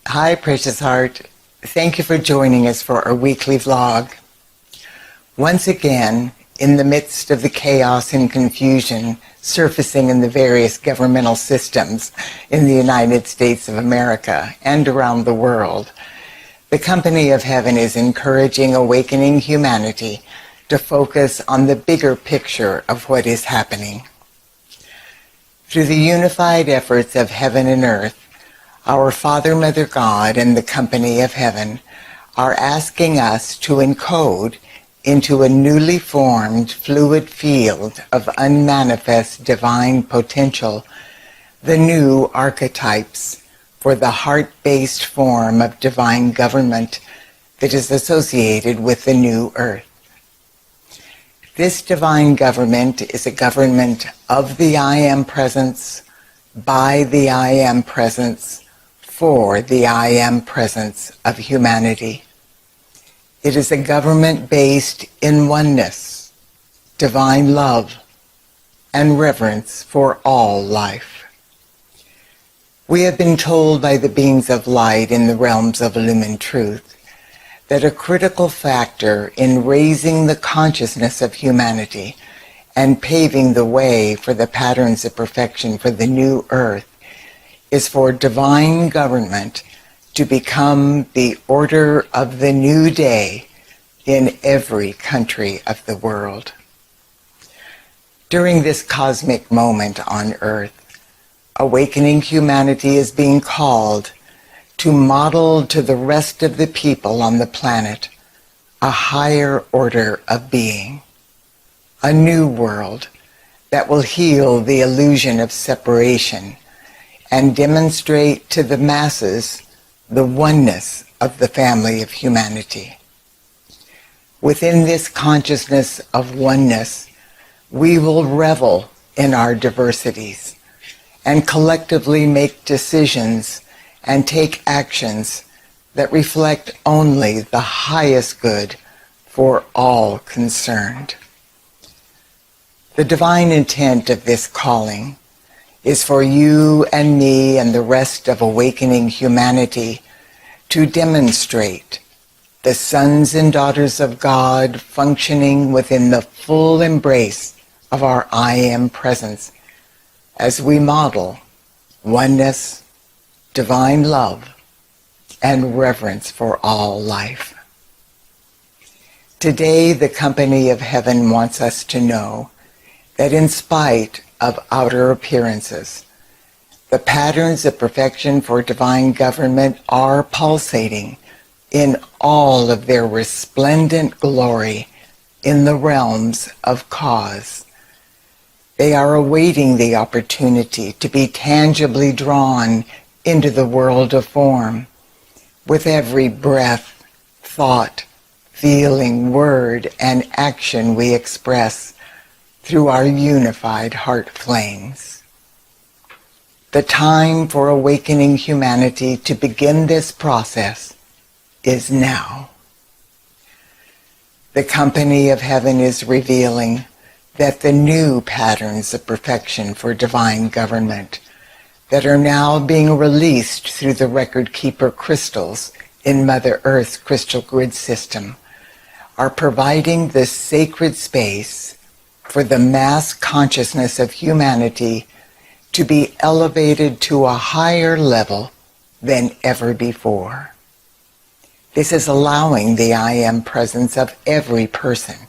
Hi, Precious Heart. Thank you for joining us for our weekly vlog. Once again, in the midst of the chaos and confusion surfacing in the various governmental systems in the United States of America and around the world, the Company of Heaven is encouraging awakening humanity to focus on the bigger picture of what is happening. Through the unified efforts of heaven and earth, our Father, Mother God, and the Company of Heaven are asking us to encode into a newly formed fluid field of unmanifest divine potential the new archetypes for the heart-based form of divine government that is associated with the new earth. This divine government is a government of the I Am Presence, by the I Am Presence, for the I Am Presence of humanity. It is a government based in oneness, divine love, and reverence for all life. We have been told by the beings of light in the realms of illumined truth that a critical factor in raising the consciousness of humanity and paving the way for the patterns of perfection for the new earth is for divine government to become the order of the new day in every country of the world. During this cosmic moment on earth, awakening humanity is being called to model to the rest of the people on the planet a higher order of being, a new world that will heal the illusion of separation and demonstrate to the masses the oneness of the family of humanity. Within this consciousness of oneness, we will revel in our diversities and collectively make decisions and take actions that reflect only the highest good for all concerned. The divine intent of this calling is for you and me and the rest of awakening humanity to demonstrate the sons and daughters of God functioning within the full embrace of our I Am Presence as we model oneness, divine love, and reverence for all life. Today, the Company of Heaven wants us to know that in spite of outer appearances, the patterns of perfection for divine government are pulsating in all of their resplendent glory in the realms of cause. They are awaiting the opportunity to be tangibly drawn into the world of form with every breath, thought, feeling, word, and action we express through our unified heart flames. The time for awakening humanity to begin this process is now. The Company of Heaven is revealing that the new patterns of perfection for divine government that are now being released through the record keeper crystals in Mother Earth's crystal grid system are providing the sacred space for the mass consciousness of humanity to be elevated to a higher level than ever before. This is allowing the I Am Presence of every person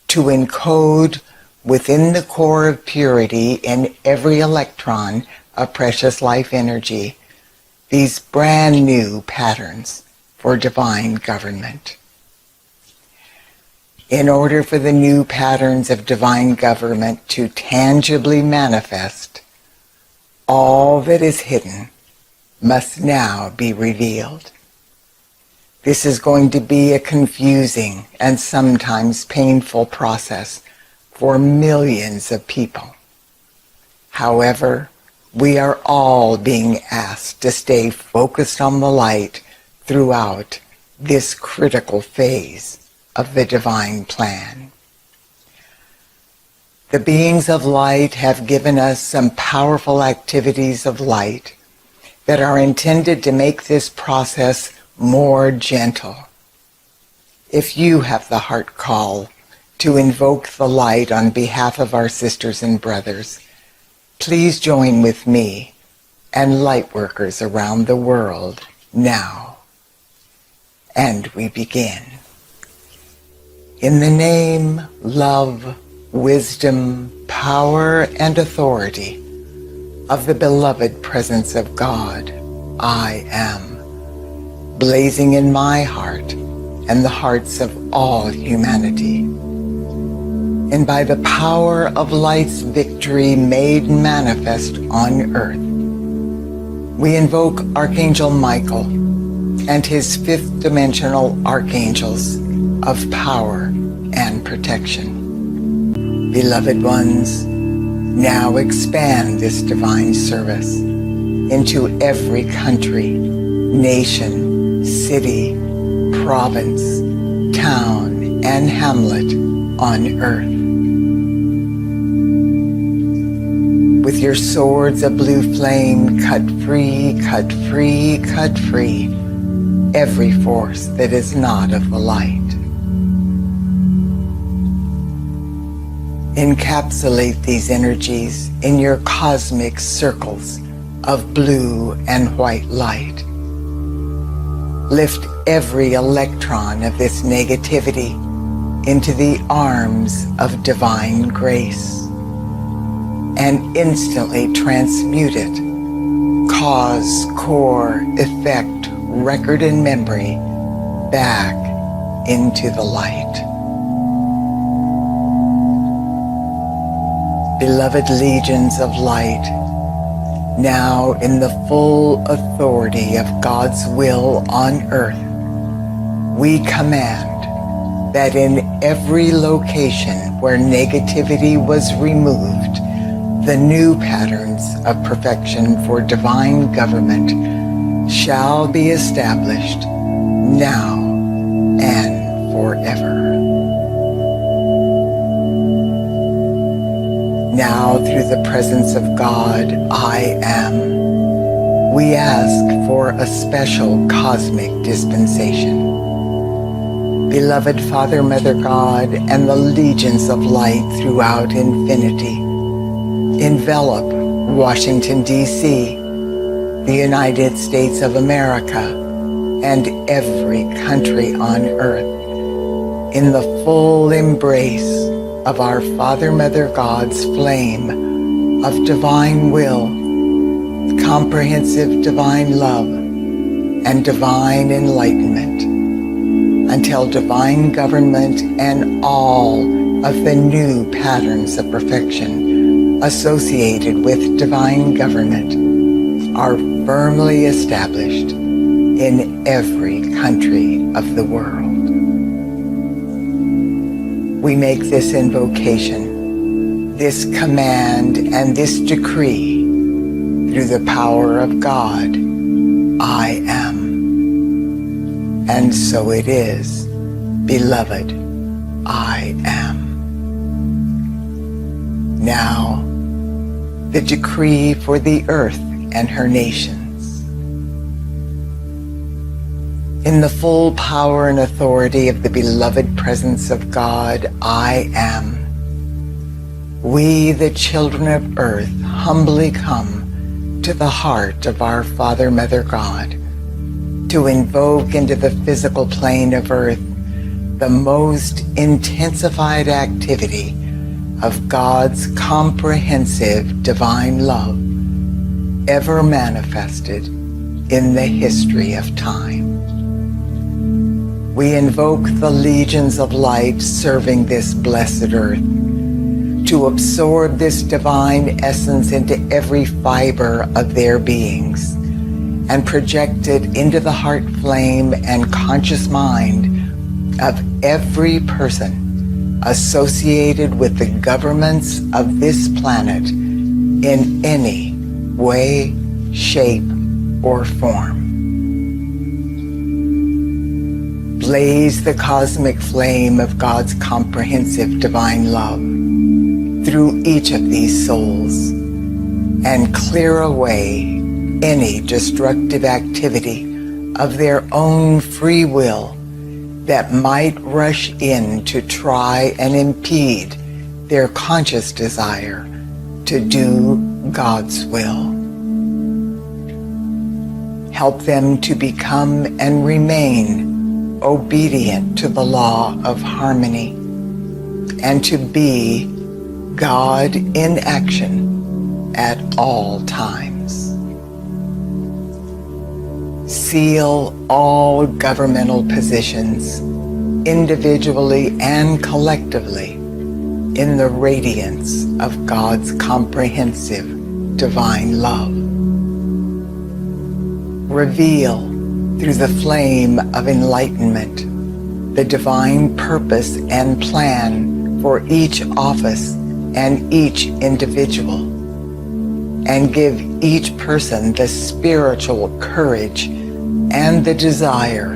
to encode within the core of purity in every electron of precious life energy these brand new patterns for divine government. In order for the new patterns of divine government to tangibly manifest, all that is hidden must now be revealed. This is going to be a confusing and sometimes painful process for millions of people. However, we are all being asked to stay focused on the light throughout this critical phase of the divine plan. The beings of light have given us some powerful activities of light that are intended to make this process more gentle. If you have the heart call to invoke the light on behalf of our sisters and brothers, please join with me and light workers around the world now. And we begin. In the name, love, wisdom, power, and authority of the beloved presence of God, I am, blazing in my heart and the hearts of all humanity. And by the power of light's victory made manifest on earth, we invoke Archangel Michael and his fifth dimensional archangels of power and protection. Beloved ones, now expand this divine service into every country, nation, city, province, town, and hamlet on earth. With your swords of blue flame, cut free, cut free, cut free every force that is not of the light. Encapsulate these energies in your cosmic circles of blue and white light. Lift every electron of this negativity into the arms of divine grace and instantly transmute it, cause, core, effect, record, and memory back into the light. Beloved legions of light, now in the full authority of God's will on earth, we command that in every location where negativity was removed, the new patterns of perfection for divine government shall be established now and forever. Now, through the presence of God, I am, we ask for a special cosmic dispensation. Beloved Father, Mother God, and the legions of light throughout infinity, envelop Washington, D.C., the United States of America, and every country on earth in the full embrace of our Father, Mother God's flame of divine will, comprehensive divine love, and divine enlightenment, until divine government and all of the new patterns of perfection associated with divine government are firmly established in every country of the world. We make this invocation, this command, and this decree through the power of God, I am. And so it is, beloved, I am. Now, the decree for the earth and her nations. In the full power and authority of the beloved presence of God, I am. We, the children of earth, humbly come to the heart of our Father, Mother God, to invoke into the physical plane of earth the most intensified activity of God's comprehensive divine love ever manifested in the history of time. We invoke the legions of light serving this blessed earth to absorb this divine essence into every fiber of their beings and project it into the heart flame and conscious mind of every person associated with the governments of this planet in any way, shape, or form. Blaze the cosmic flame of God's comprehensive divine love through each of these souls and clear away any destructive activity of their own free will that might rush in to try and impede their conscious desire to do God's will. Help them to become and remain obedient to the law of harmony and to be God in action at all times. Seal all governmental positions, individually and collectively, in the radiance of God's comprehensive divine love. Reveal through the flame of enlightenment the divine purpose and plan for each office and each individual, and give each person the spiritual courage and the desire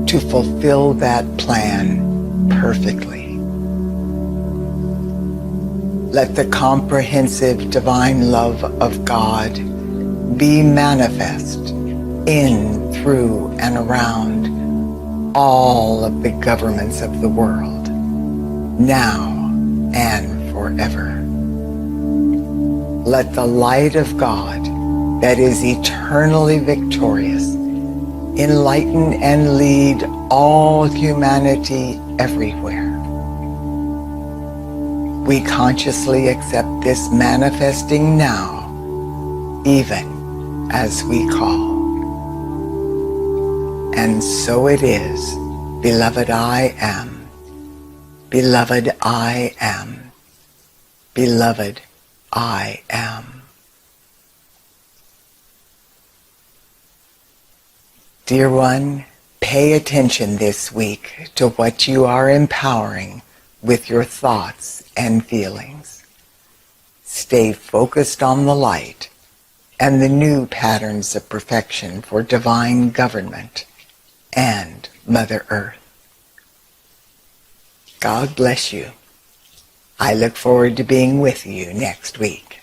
to fulfill that plan perfectly. Let the comprehensive divine love of God be manifest in, through, and around all of the governments of the world, now and forever. Let the light of God that is eternally victorious enlighten and lead all humanity everywhere. We consciously accept this manifesting now, even as we call. And so it is, beloved I am, beloved I am, beloved I am. Dear one, pay attention this week to what you are empowering with your thoughts and feelings. Stay focused on the light and the new patterns of perfection for divine government and Mother Earth. God bless you. I look forward to being with you next week.